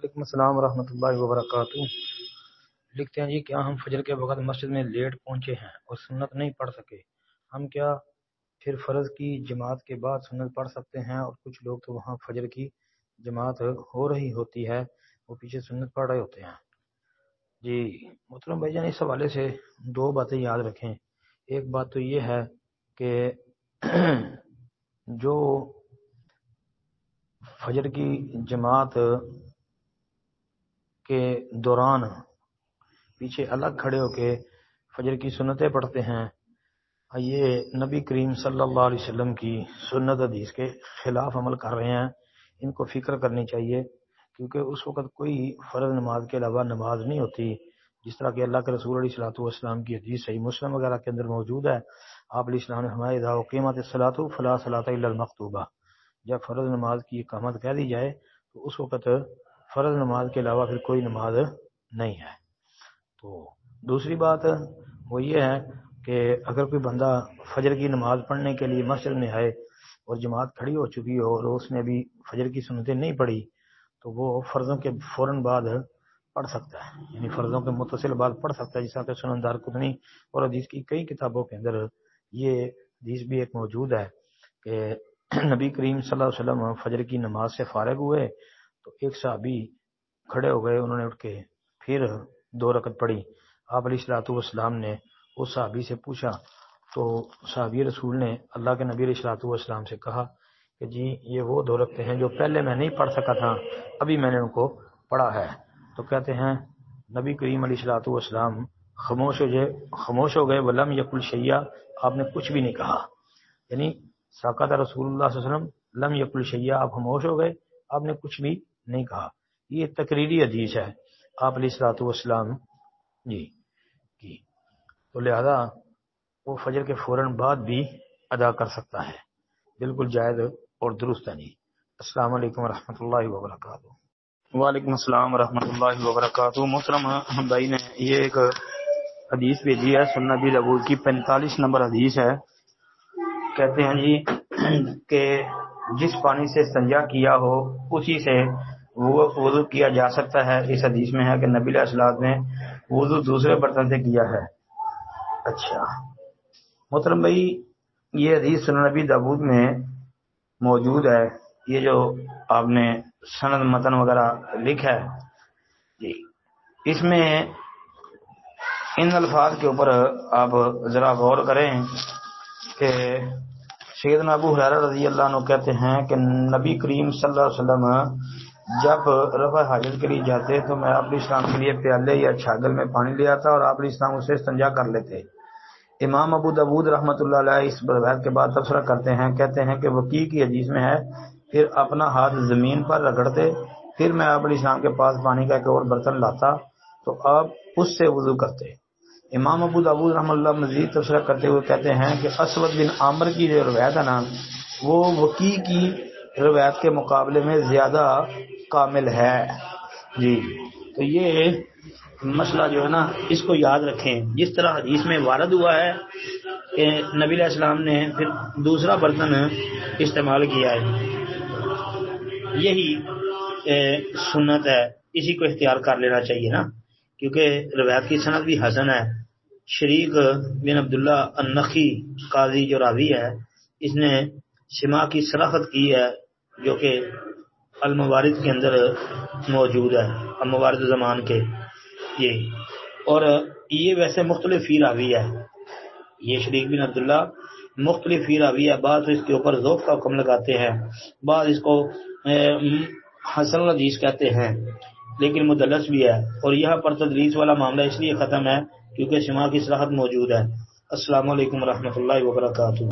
وعلیکم السلام ورحمۃ اللہ وبرکاتہ۔ لکھتے ہیں جی، کیا ہم فجر کے وقت مسجد میں لیٹ پہنچے ہیں اور سنت نہیں پڑھ سکے، ہم کیا پھر فرض کی جماعت کے بعد سنت پڑھ سکتے ہیں؟ اور کچھ لوگ تو وہاں فجر کی جماعت ہو رہی ہوتی ہے، وہ پیچھے سنت پڑھ رہے ہوتے ہیں۔ جی محترم بھائی جان، اس حوالے سے دو باتیں یاد رکھیں۔ ایک بات تو یہ ہے کہ جو فجر کی جماعت کے دوران پیچھے الگ کھڑے ہو کے فجر کی سنتیں پڑھتے ہیں، یہ نبی کریم صلی اللہ علیہ وسلم کی سنت حدیث کے خلاف عمل کر رہے ہیں۔ ان کو فکر کرنی چاہیے، کیونکہ اس وقت کوئی فرض نماز کے علاوہ نماز نہیں ہوتی، جس طرح کہ اللہ کے رسول علیہ الصلوۃ والسلام کی حدیث صحیح مسلم وغیرہ کے اندر موجود ہے۔ آپ علیہ السلام نے فرمایا اذا اقیمت الصلاۃ فلا صلاۃ الا المکتوبہ، جب فرض نماز کی اقامت کہہ دی جائے تو اس وقت فرض نماز کے علاوہ پھر کوئی نماز نہیں ہے۔ تو دوسری بات وہ یہ ہے کہ اگر کوئی بندہ فجر کی نماز پڑھنے کے لیے مسجد میں آئے اور جماعت کھڑی ہو چکی ہو اور اس نے ابھی فجر کی سنتیں نہیں پڑھی، تو وہ فرضوں کے فوراً بعد پڑھ سکتا ہے، یعنی فرضوں کے متصل بعد پڑھ سکتا ہے، جیسا کہ سنن دارقطنی اور حدیث کی کئی کتابوں کے اندر یہ حدیث بھی ایک موجود ہے کہ نبی کریم صلی اللہ علیہ وسلم فجر کی نماز سے فارغ ہوئے تو ایک صحابی کھڑے ہو گئے، انہوں نے اٹھ کے پھر 2 رکعت پڑھی۔ آپ علیہ الصلوۃ والسلام نے اس صحابی سے پوچھا تو صحابی رسول نے اللہ کے نبی علیہ الصلوۃ والسلام سے کہا کہ جی یہ وہ 2 رکعتیں ہیں جو پہلے میں نہیں پڑھ سکا تھا، ابھی میں نے ان کو پڑھا ہے۔ تو کہتے ہیں نبی کریم علیہ الصلوۃ والسلام خاموش ہو گئے، ولم یقل شیئا، آپ نے کچھ بھی نہیں کہا، یعنی ساکت رسول اللہ صلی اللہ علیہ وسلم لم یقل شیئا، آپ خاموش ہو گئے، آپ نے کچھ بھی نہیں کہا۔ یہ تقریری حدیث ہے آپ علیہ الصلوۃ والسلام جی کی، تو لہذا وہ فجر کے فوراً بعد بھی ادا کر سکتا ہے، بالکل جائز اور درست ہے۔ جی السلام علیکم ورحمۃ اللہ وبرکاتہ۔ وعلیکم السلام ورحمۃ اللہ وبرکاتہ۔ محترم بھائی نے یہ ایک حدیث بھیجی ہے، سنن ابی داؤد کی 45 نمبر حدیث ہے۔ کہتے ہیں جی کہ جس پانی سے استنجا کیا ہو اسی سے وضو کیا جا سکتا ہے۔ اس حدیث میں ہے کہ نبی علیہ الصلوۃ نے وضو دوسرے برتن سے کیا ہے۔ اچھا محترم بھائی، یہ حدیث سنن ابی داؤد میں موجود ہے، یہ جو آپ نے سند متن وغیرہ لکھا ہے جی، اس میں ان الفاظ کے اوپر آپ ذرا غور کریں کہ سیدنا ابو ہریرہ رضی اللہ عنہ کہتے ہیں کہ نبی کریم صلی اللہ علیہ وسلم جب رفع حاجت کے لیے جاتے تو میں آپ علیہ السلام کے لیے پیالے یا چھاگل میں پانی لے آتا اور آپ علیہ السلام اسے استنجا کر لیتے۔ امام ابو داؤد رحمۃ اللہ علیہ اس روایت کے بعد تبصرہ کرتے ہیں، کہتے ہیں کہ وکیع کی حدیث میں ہے پھر اپنا ہاتھ زمین پر رگڑتے، پھر میں آپ علیہ السلام کے پاس پانی کا ایک اور برتن لاتا تو آپ اس سے وضو کرتے۔ امام ابو داؤد رحمۃ اللہ مزید تبصرہ کرتے ہوئے کہتے ہیں کہ اسود بن عامر کی جو روایت ہے نا، وہ وکیع کی روایت کے مقابلے میں زیادہ کامل ہے جی۔ تو یہ مسئلہ جو ہے نا اس کو یاد رکھیں، جس طرح حدیث میں وارد ہوا ہے کہ نبی علیہ السلام نے پھر دوسرا برتن استعمال کیا ہے، یہی سنت ہے، اسی کو اختیار کر لینا چاہیے نا، کیونکہ روایت کی سند بھی حسن ہے۔ شریک بن عبداللہ النخعی قاضی جو راوی ہے، اس نے سماع کی صراحت کی ہے، جو کہ الموارد کے اندر موجود ہے، الموارد زمان کے یہ، اور یہ ویسے مختلف فی راوی ہے، یہ شریک بن عبداللہ مختلف فی راوی ہے، بعض اس کے اوپر ذوق کا حکم لگاتے ہیں، بعض اس کو حسن حدیث کہتے ہیں، لیکن مدلس بھی ہے، اور یہاں پر تدلیس والا معاملہ اس لیے ختم ہے کیونکہ سماع کی صراحت موجود ہے۔ السلام علیکم ورحمۃ اللہ وبرکاتہ۔